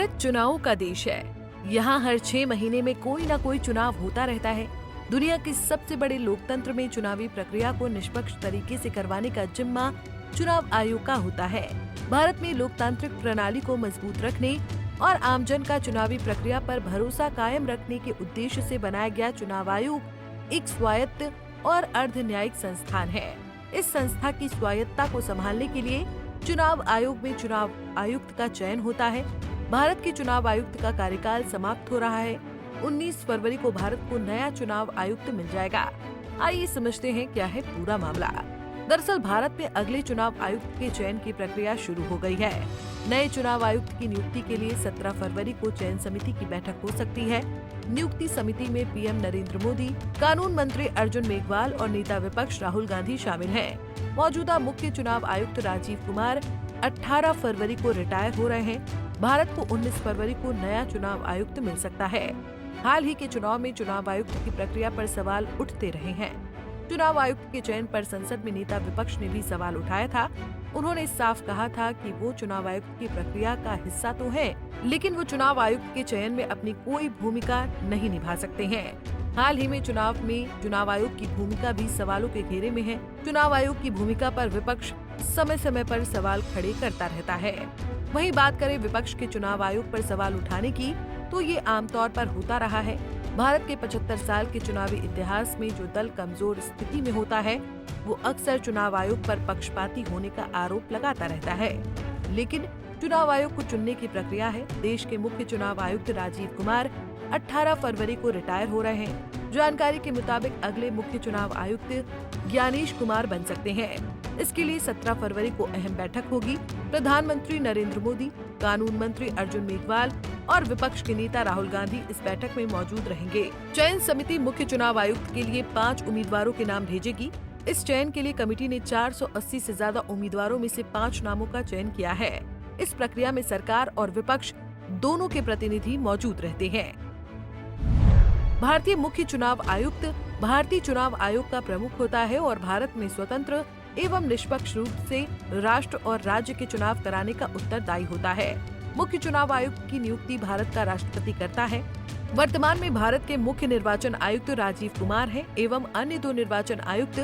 भारत चुनावों का देश है। यहाँ हर 6 महीने में कोई न कोई चुनाव होता रहता है। दुनिया के सबसे बड़े लोकतंत्र में चुनावी प्रक्रिया को निष्पक्ष तरीके से करवाने का जिम्मा चुनाव आयोग का होता है। भारत में लोकतांत्रिक प्रणाली को मजबूत रखने और आमजन का चुनावी प्रक्रिया पर भरोसा कायम रखने के उद्देश्य से बनाया गया चुनाव आयोग एक स्वायत्त और अर्ध न्यायिक संस्थान है। इस संस्था की स्वायत्तता को संभालने के लिए चुनाव आयोग में चुनाव आयुक्त का चयन होता है। भारत के चुनाव आयुक्त का कार्यकाल समाप्त हो रहा है। 19 फरवरी को भारत को नया चुनाव आयुक्त मिल जाएगा। आइए समझते हैं क्या है पूरा मामला। दरअसल भारत में अगले चुनाव आयुक्त के चयन की प्रक्रिया शुरू हो गई है। नए चुनाव आयुक्त की नियुक्ति के लिए 17 फरवरी को चयन समिति की बैठक हो सकती है। नियुक्ति समिति में पीएम नरेंद्र मोदी, कानून मंत्री अर्जुन मेघवाल और नेता विपक्ष राहुल गांधी शामिल हैं। मौजूदा मुख्य चुनाव आयुक्त राजीव कुमार 18 फरवरी को रिटायर हो रहे हैं। भारत को 19 फरवरी को नया चुनाव आयुक्त मिल सकता है। हाल ही के चुनाव में चुनाव आयुक्त की प्रक्रिया पर सवाल उठते रहे हैं। चुनाव आयुक्त के चयन पर संसद में नेता विपक्ष ने भी सवाल उठाया था। उन्होंने साफ कहा था कि वो चुनाव आयुक्त की प्रक्रिया का हिस्सा तो है, लेकिन वो चुनाव आयुक्त के चयन में अपनी कोई भूमिका नहीं निभा सकते हैं। हाल ही में चुनाव आयोग की भूमिका भी सवालों के घेरे में है। चुनाव आयोग की भूमिका पर विपक्ष समय समय पर सवाल खड़े करता रहता है। वहीं बात करें विपक्ष के चुनाव आयोग पर सवाल उठाने की, तो ये आमतौर पर होता रहा है। भारत के 75 साल के चुनावी इतिहास में जो दल कमजोर स्थिति में होता है, वो अक्सर चुनाव आयोग पर पक्षपाती होने का आरोप लगाता रहता है। लेकिन चुनाव आयोग को चुनने की प्रक्रिया है। देश के मुख्य चुनाव आयुक्त राजीव कुमार 18 फरवरी को रिटायर हो रहे हैं। जानकारी के मुताबिक अगले मुख्य चुनाव आयुक्त ज्ञानेश कुमार बन सकते हैं। इसके लिए 17 फरवरी को अहम बैठक होगी। प्रधानमंत्री नरेंद्र मोदी, कानून मंत्री अर्जुन मेघवाल और विपक्ष के नेता राहुल गांधी इस बैठक में मौजूद रहेंगे। चयन समिति मुख्य चुनाव आयुक्त के लिए 5 उम्मीदवारों के नाम भेजेगी। इस चयन के लिए कमेटी ने 480 से ज्यादा उम्मीदवारों में से 5 नामों का चयन किया है। इस प्रक्रिया में सरकार और विपक्ष दोनों के प्रतिनिधि मौजूद रहते हैं। भारतीय मुख्य चुनाव आयुक्त भारतीय चुनाव आयोग का प्रमुख होता है और भारत में स्वतंत्र एवं निष्पक्ष रूप से राष्ट्र और राज्य के चुनाव कराने का उत्तरदायी होता है। मुख्य चुनाव आयुक्त की नियुक्ति भारत का राष्ट्रपति करता है। वर्तमान में भारत के मुख्य निर्वाचन आयुक्त राजीव कुमार हैं एवं अन्य 2 निर्वाचन आयुक्त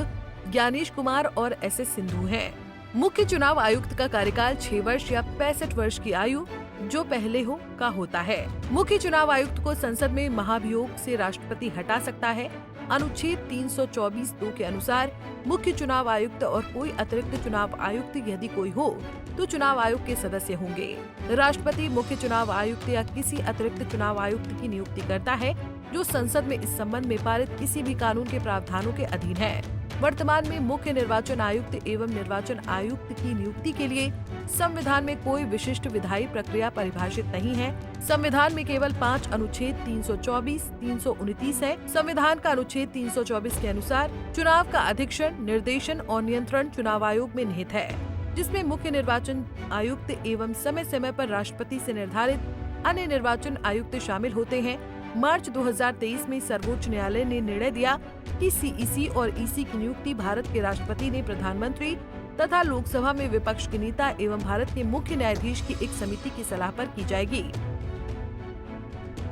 ज्ञानेश कुमार और SS सिंधु हैं। मुख्य चुनाव आयुक्त का कार्यकाल 6 वर्ष या 65 वर्ष की आयु जो पहले हो का होता है। मुख्य चुनाव आयुक्त को संसद में महाभियोग से राष्ट्रपति हटा सकता है। अनुच्छेद 324(2) के अनुसार मुख्य चुनाव आयुक्त और कोई अतिरिक्त चुनाव आयुक्त यदि कोई हो तो चुनाव आयोग के सदस्य होंगे। राष्ट्रपति मुख्य चुनाव आयुक्त या किसी अतिरिक्त चुनाव आयुक्त की नियुक्ति करता है जो संसद में इस संबंध में पारित किसी भी कानून के प्रावधानों के अधीन है। वर्तमान में मुख्य निर्वाचन आयुक्त एवं निर्वाचन आयुक्त की नियुक्ति के लिए संविधान में कोई विशिष्ट विधायी प्रक्रिया परिभाषित नहीं है। संविधान में केवल 5 अनुच्छेद 324, 329 है। संविधान का अनुच्छेद 324 के अनुसार चुनाव का अधीक्षण, निर्देशन और नियंत्रण चुनाव आयोग में निहित है, जिसमें मुख्य निर्वाचन आयुक्त एवं समय समय पर राष्ट्रपति से निर्धारित अन्य निर्वाचन आयुक्त शामिल होते हैं। मार्च 2023 में सर्वोच्च न्यायालय ने निर्णय दिया कि CEC और EC की नियुक्ति भारत के राष्ट्रपति ने प्रधानमंत्री तथा लोकसभा में विपक्ष के नेता एवं भारत के मुख्य न्यायाधीश की एक समिति की सलाह पर की जाएगी।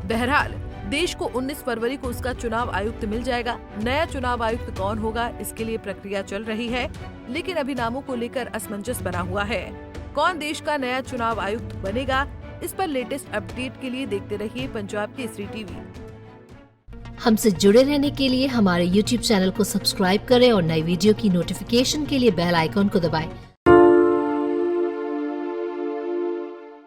बहरहाल देश को 19 फरवरी को उसका चुनाव आयुक्त मिल जाएगा। नया चुनाव आयुक्त कौन होगा, इसके लिए प्रक्रिया चल रही है, लेकिन अभी नामों को लेकर असमंजस बना हुआ है। कौन देश का नया चुनाव आयुक्त बनेगा, इस पर लेटेस्ट अपडेट के लिए देखते रहिए पंजाब केसरी टीवी। हमसे जुड़े रहने के लिए हमारे YouTube चैनल को सब्सक्राइब करें और नई वीडियो की नोटिफिकेशन के लिए बेल आइकॉन को दबाएं।